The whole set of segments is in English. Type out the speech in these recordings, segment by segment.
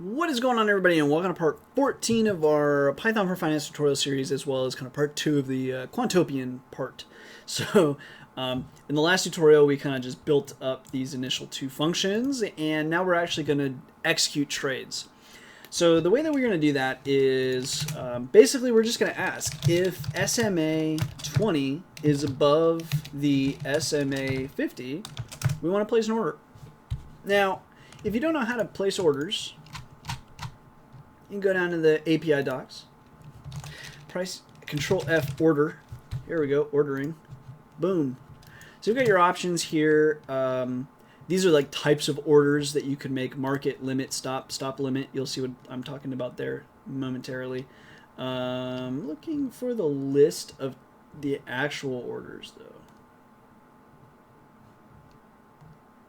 What is going on, everybody, and welcome to part 14 of our Python for Finance tutorial series, as well as kind of part 2 of the Quantopian part. So in the last tutorial, we kind of just built up these initial two functions, and now we're actually going to execute trades. So the way that we're going to do that is basically we're just going to ask if SMA 20 is above the SMA 50, we want to place an order. Now, if you don't know how to place orders, you can go down to the API docs, price, Control F, order. Here we go, ordering. Boom. So you've got your options here. These are like types of orders that you can make: market, limit, stop, stop limit. You'll see what I'm talking about there momentarily. Looking for the list of the actual orders, though.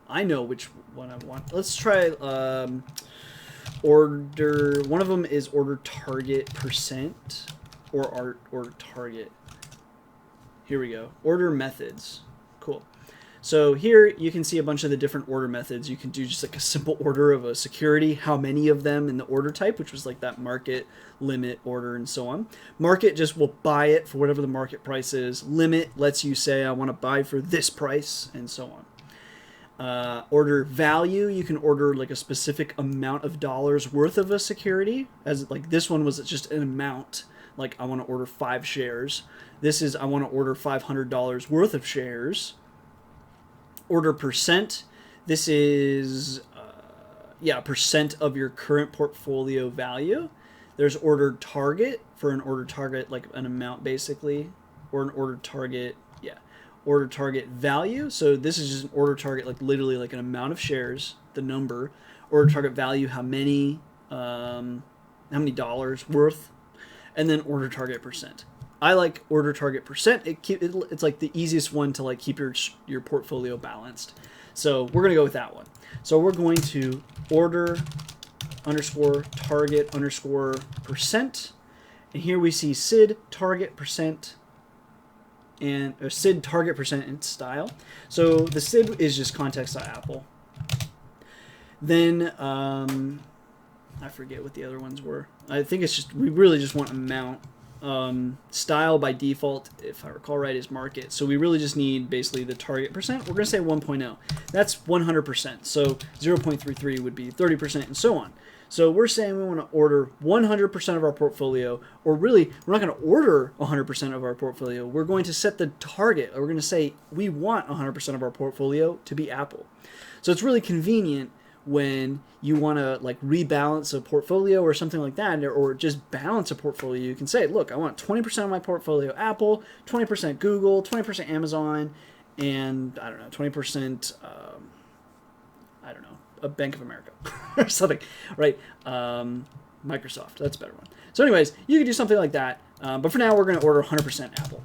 I know which one I want. Let's try order. One of them is order target percent or order target. Here we go. Order methods. Cool. So here you can see a bunch of the different order methods. You can do just like a simple order of a security, how many of them in the order type, which was like that market, limit, order, and so on. Market just will buy it for whatever the market price is. Limit lets you say I want to buy for this price, and so on. Order value, you can order like a specific amount of dollars worth of a security, as like this one was just an amount, like I want to order 5 shares. This is I want to order $500 worth of shares. Order percent, this is percent of your current portfolio value. There's order target, for an order target like an amount basically, or an order target, order target value. So this is just an order target, like literally like an amount of shares, the number. Order target value, how many dollars worth, and then order target percent. I like order target percent. It's like the easiest one to like keep your portfolio balanced. So we're gonna go with that one. So we're going to order underscore target underscore percent, and here we see SID target percent and SID target percent and style. So the SID is just context.apple. Then I forget what the other ones were. I think it's just we really just want amount. Style by default, if I recall right, is market. So we really just need basically the target percent. We're going to say 1.0. That's 100%. So 0.33 would be 30% and so on. So we're saying we want to order 100% of our portfolio, or really we're not going to order 100% of our portfolio. We're going to set the target. We're going to say we want 100% of our portfolio to be Apple. So it's really convenient when you want to like rebalance a portfolio or something like that, or just balance a portfolio. You can say, look, I want 20% of my portfolio Apple, 20% Google, 20% Amazon, and I don't know, 20% I don't know, a Bank of America or something, right? Microsoft, that's a better one. So anyways, you can do something like that, but for now we're going to order 100% Apple.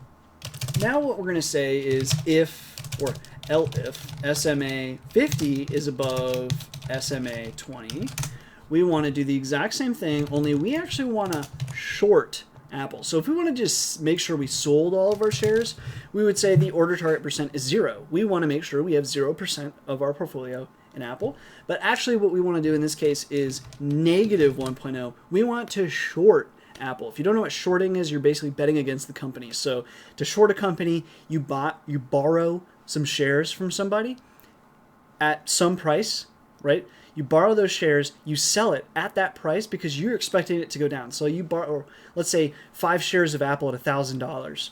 Now what we're going to say is if, or elif, SMA 50 is above SMA 20, we want to do the exact same thing, only we actually want to short Apple. So if we want to just make sure we sold all of our shares, we would say the order target percent is 0. We want to make sure we have 0% of our portfolio in Apple. But actually what we want to do in this case is negative 1.0. We want to short Apple. If you don't know what shorting is, you're basically betting against the company. So to short a company, you borrow some shares from somebody at some price, right? You borrow those shares, you sell it at that price because you're expecting it to go down. So you borrow, let's say 5 shares of Apple at $1,000.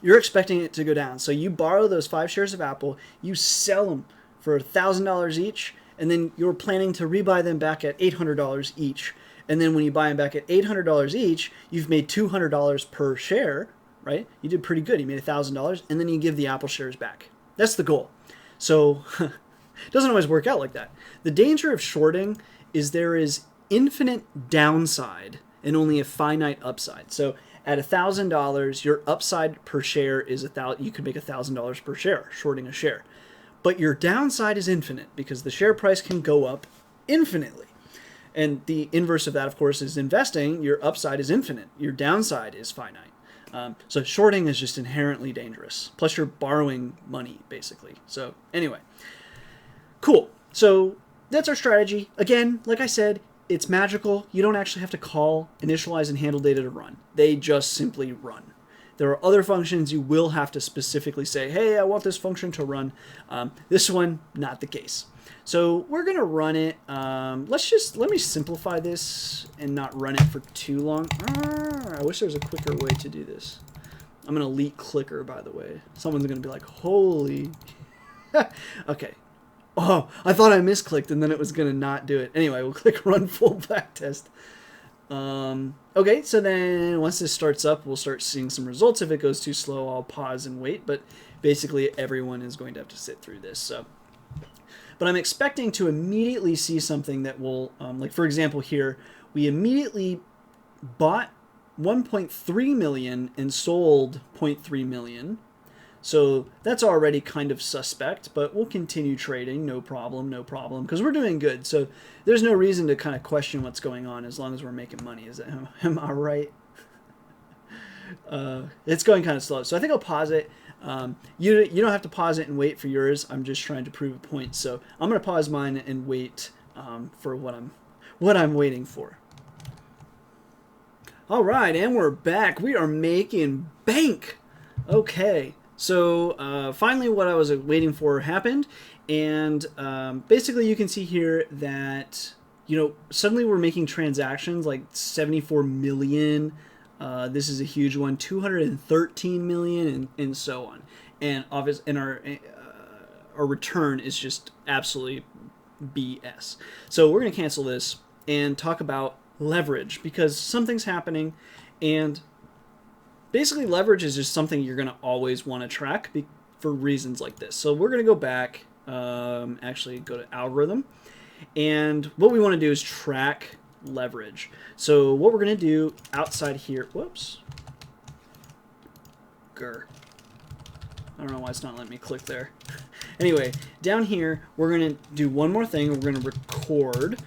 You're expecting it to go down. So you borrow those 5 shares of Apple, you sell them for $1,000 each, and then you're planning to rebuy them back at $800 each. And then when you buy them back at $800 each, you've made $200 per share, right? You did pretty good. You made $1,000, and then you give the Apple shares back. That's the goal. So it doesn't always work out like that. The danger of shorting is there is infinite downside and only a finite upside. So at $1,000, your upside per share is you could make $1,000 per share shorting a share. But your downside is infinite because the share price can go up infinitely. And the inverse of that, of course, is investing. Your upside is infinite. Your downside is finite. So shorting is just inherently dangerous. Plus you're borrowing money, basically. So anyway, cool. So that's our strategy. Again, like I said, it's magical. You don't actually have to call, initialize, and handle data to run. They just simply run. There are other functions you will have to specifically say, hey, I want this function to run. This one, not the case. So we're going to run it. Let me simplify this and not run it for too long. I wish there was a quicker way to do this. I'm an elite clicker, by the way. Someone's going to be like, holy. Okay. Oh, I thought I misclicked and then it was going to not do it. Anyway, we'll click run full backtest. Okay, so then once this starts up, we'll start seeing some results. If it goes too slow, I'll pause and wait. But basically, everyone is going to have to sit through this. So, but I'm expecting to immediately see something that will, like for example here, we immediately bought 1.3 million and sold 0.3 million. So that's already kind of suspect, but we'll continue trading, no problem, because we're doing good. So there's no reason to kind of question what's going on as long as we're making money. Is that, am I right? It's going kind of slow. So I think I'll pause it. You don't have to pause it and wait for yours. I'm just trying to prove a point. So I'm going to pause mine and wait for what I'm waiting for. All right, and we're back. We are making bank. Okay. So finally what I was waiting for happened, and basically you can see here that, you know, suddenly we're making transactions like 74 million, this is a huge one, 213 million, and so on. And our return is just absolutely BS. So we're going to cancel this and talk about leverage, because something's happening, and basically, leverage is just something you're going to always want to track for reasons like this. So we're going to go back, actually go to algorithm. And what we want to do is track leverage. So what we're going to do outside here, whoops. I don't know why it's not letting me click there. Anyway, down here, we're going to do one more thing. We're going to record.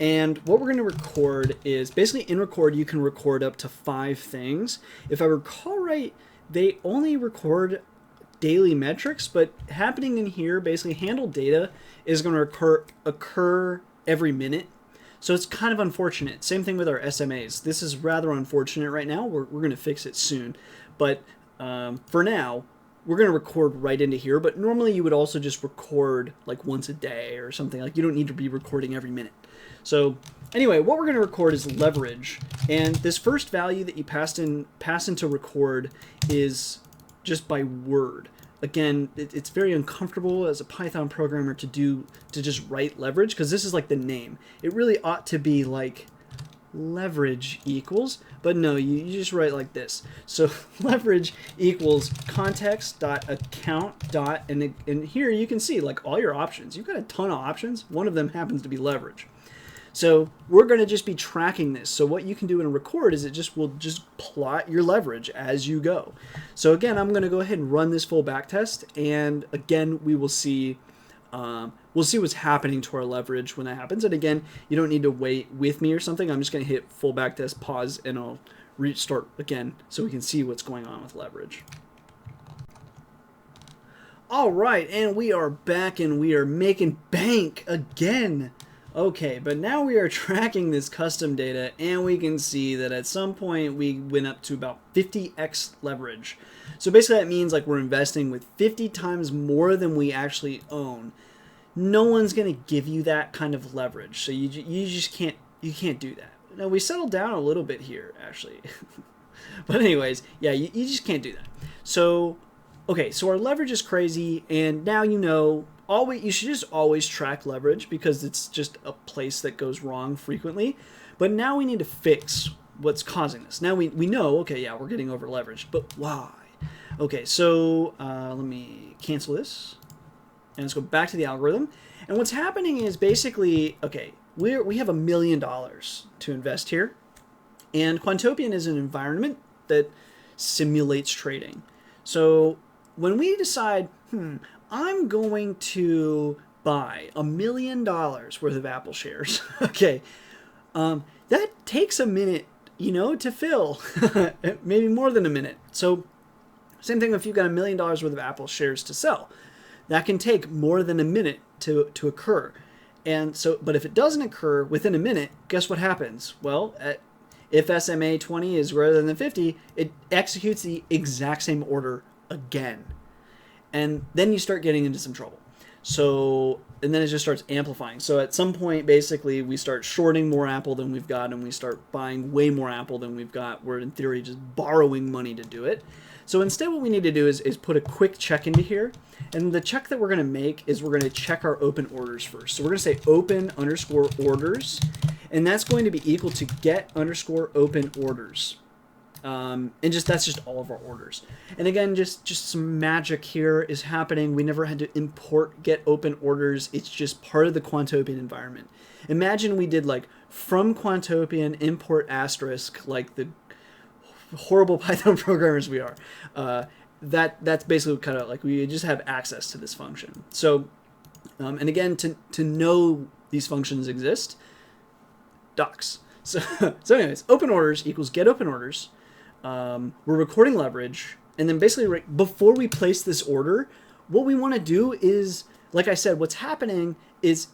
And what we're going to record is, basically in record, you can record up to 5 things. If I recall right, they only record daily metrics, but happening in here, basically handle data is going to occur every minute. So it's kind of unfortunate. Same thing with our SMAs. This is rather unfortunate right now. We're going to fix it soon. But for now, we're going to record right into here. But normally you would also just record like once a day or something. Like you don't need to be recording every minute. So anyway, what we're going to record is leverage, and this first value that you pass into record is just by word. Again, it's very uncomfortable as a Python programmer to just write leverage, because this is like the name. It really ought to be like leverage equals, but no, you just write like this. So leverage equals context.account. And here you can see like all your options. You've got a ton of options. One of them happens to be leverage. So we're going to just be tracking this. So what you can do in a record is will just plot your leverage as you go. So again, I'm going to go ahead and run this full backtest, and again we will see what's happening to our leverage when that happens. And again, you don't need to wait with me or something. I'm just going to hit full backtest, pause, and I'll restart again so we can see what's going on with leverage. All right, and we are back, and we are making bank again. Okay, but now we are tracking this custom data, and we can see that at some point we went up to about 50x leverage. So basically that means like we're investing with 50 times more than we actually own. No one's going to give you that kind of leverage, so you just can't do that. Now we settled down a little bit here, actually. But anyways, yeah, you just can't do that. So, okay, so our leverage is crazy, and now you know, you should just always track leverage because it's just a place that goes wrong frequently. But now we need to fix what's causing this. Now we know, okay, yeah, we're getting over leveraged, but why? Okay, so let me cancel this, and let's go back to the algorithm. And what's happening is basically, okay, we have $1 million to invest here, and Quantopian is an environment that simulates trading. So when we decide, I'm going to buy $1 million worth of Apple shares. Okay, that takes a minute, to fill, maybe more than a minute. So same thing if you've got $1 million worth of Apple shares to sell. That can take more than a minute to occur. And so, but if it doesn't occur within a minute, guess what happens? Well, if SMA 20 is greater than 50, it executes the exact same order again. And then you start getting into some trouble. So, and then it just starts amplifying. So at some point, basically, we start shorting more Apple than we've got, and we start buying way more Apple than we've got. We're, in theory, just borrowing money to do it. So instead, what we need to do is put a quick check into here. And the check that we're going to make is we're going to check our open orders first. So we're going to say open underscore orders, and that's going to be equal to get underscore open orders. And that's just all of our orders. And again, just some magic here is happening. We never had to import get open orders. It's just part of the Quantopian environment. Imagine we did like from Quantopian import asterisk, like the horrible Python programmers we are. That's basically kind of like we just have access to this function. So, and again, to know these functions exist, docs. So anyways, open orders equals get open orders. We're recording leverage, and then basically before we place this order, what we want to do is, like I said, what's happening is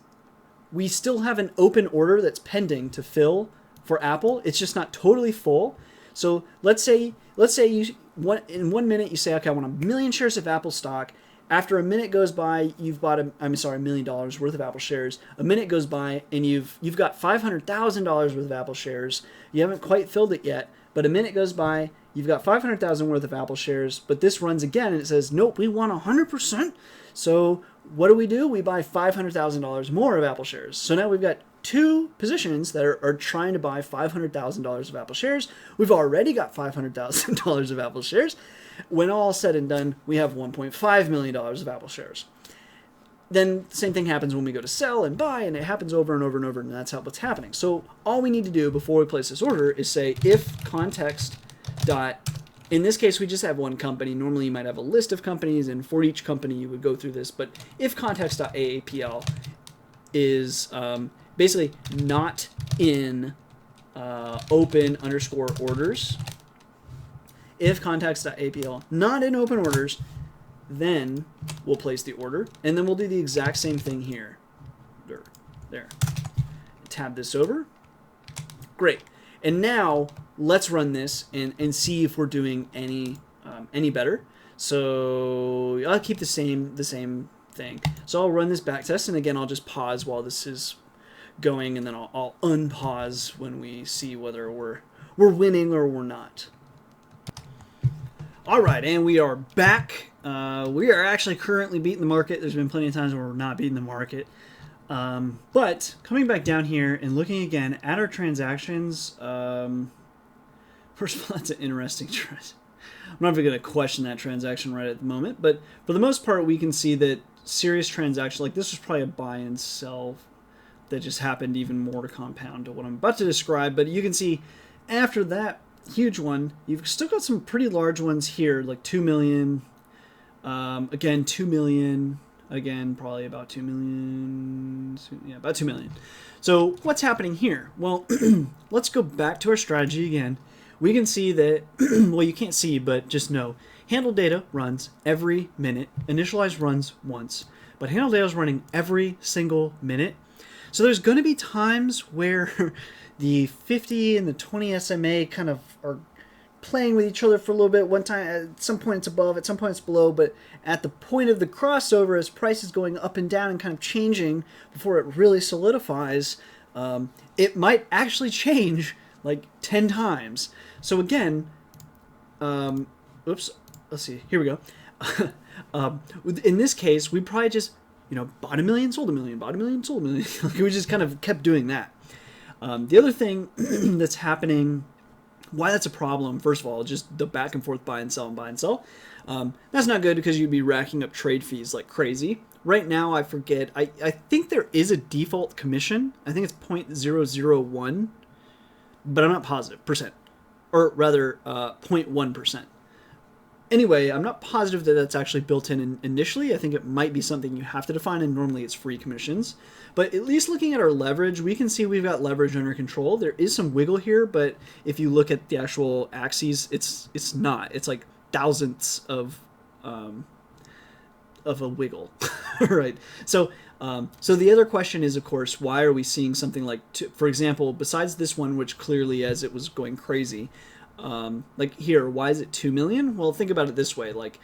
we still have an open order that's pending to fill for Apple. It's just not totally full. So let's say in 1 minute you say, okay, I want 1 million shares of Apple stock. After a minute goes by, you've bought $1 million worth of Apple shares. A minute goes by, and you've got $500,000 worth of Apple shares. You haven't quite filled it yet. But a minute goes by, you've got 500,000 worth of Apple shares, but this runs again and it says, nope, we want 100%. So what do? We buy $500,000 more of Apple shares. So now we've got two positions that are trying to buy $500,000 of Apple shares. We've already got $500,000 of Apple shares. When all said and done, we have $1.5 million of Apple shares. Then the same thing happens when we go to sell and buy, and it happens over and over and over, and that's what's happening. So all we need to do before we place this order is say if context dot, in this case we just have one company. Normally you might have a list of companies, and for each company you would go through this, but if context.aapl is basically not in open underscore orders, if context.apl not in open orders, then we'll place the order, and then we'll do the exact same thing here. There. Tab this over. Great. And now let's run this and see if we're doing any better. So I'll keep the same thing. So I'll run this back test, and again I'll just pause while this is going, and then I'll unpause when we see whether we're winning or we're not. All right, and we are back. We are actually currently beating the market. There's been plenty of times where we're not beating the market. But coming back down here and looking again at our transactions, first of all, that's an interesting trend. I'm not even going to question that transaction right at the moment, but for the most part, we can see that serious transaction, like this was probably a buy and sell that just happened even more to compound to what I'm about to describe. But you can see after that huge one, you've still got some pretty large ones here, like 2 million. Again, 2 million. Again, probably about 2 million. Yeah, about 2 million. So what's happening here? Well, let's go back to our strategy again. We can see that, well, you can't see, but just know, handle data runs every minute. Initialize runs once. But handle data is running every single minute. So there's going to be times where the 50 and the 20 SMA kind of are playing with each other for a little bit. One time, at some point it's above, at some point it's below, but at the point of the crossover, as price is going up and down and kind of changing before it really solidifies, it might actually change like 10 times. So again, oops, let's see, here we go. In this case, we probably just, bought a million, sold a million, bought a million, sold a million. We just kind of kept doing that. The other thing that's happening, why that's a problem, first of all, just the back and forth buy and sell and buy and sell. That's not good because you'd be racking up trade fees like crazy. Right now, I forget, I think there is a default commission. I think it's 0.001, but I'm not positive, percent. Or rather, 0.1%. Anyway, I'm not positive that that's actually built in initially. I think it might be something you have to define, and normally it's free commissions. But at least looking at our leverage, we can see we've got leverage under control. There is some wiggle here, but if you look at the actual axes, it's not. It's like thousandths of a wiggle, right? So So the other question is, of course, why are we seeing something like, for example, besides this one, which clearly as it was going crazy, like here, why is it 2 million? Well, think about it this way. Like,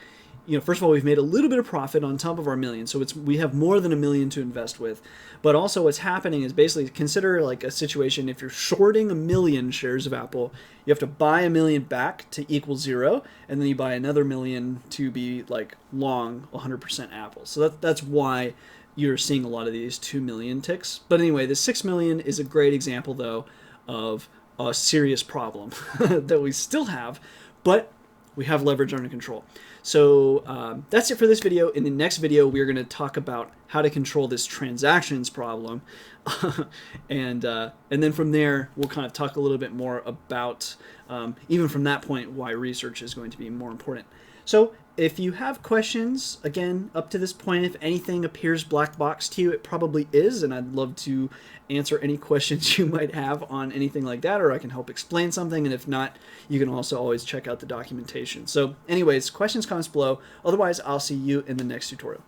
first of all, we've made a little bit of profit on top of our million. So we have more than $1 million to invest with. But also what's happening is basically consider like a situation, if you're shorting 1 million shares of Apple, you have to buy 1 million back to equal 0. And then you buy another 1 million to be like long 100% Apple. So that's why you're seeing a lot of these 2 million ticks. But anyway, the 6 million is a great example, though, of a serious problem that we still have, but we have leverage under control. So that's it for this video. In the next video, we're going to talk about how to control this transactions problem. and then from there, we'll kind of talk a little bit more about, even from that point, why research is going to be more important. So if you have questions, again, up to this point, if anything appears black box to you, it probably is, and I'd love to answer any questions you might have on anything like that, or I can help explain something, and if not, you can also always check out the documentation. So anyways, questions, comments below. Otherwise, I'll see you in the next tutorial.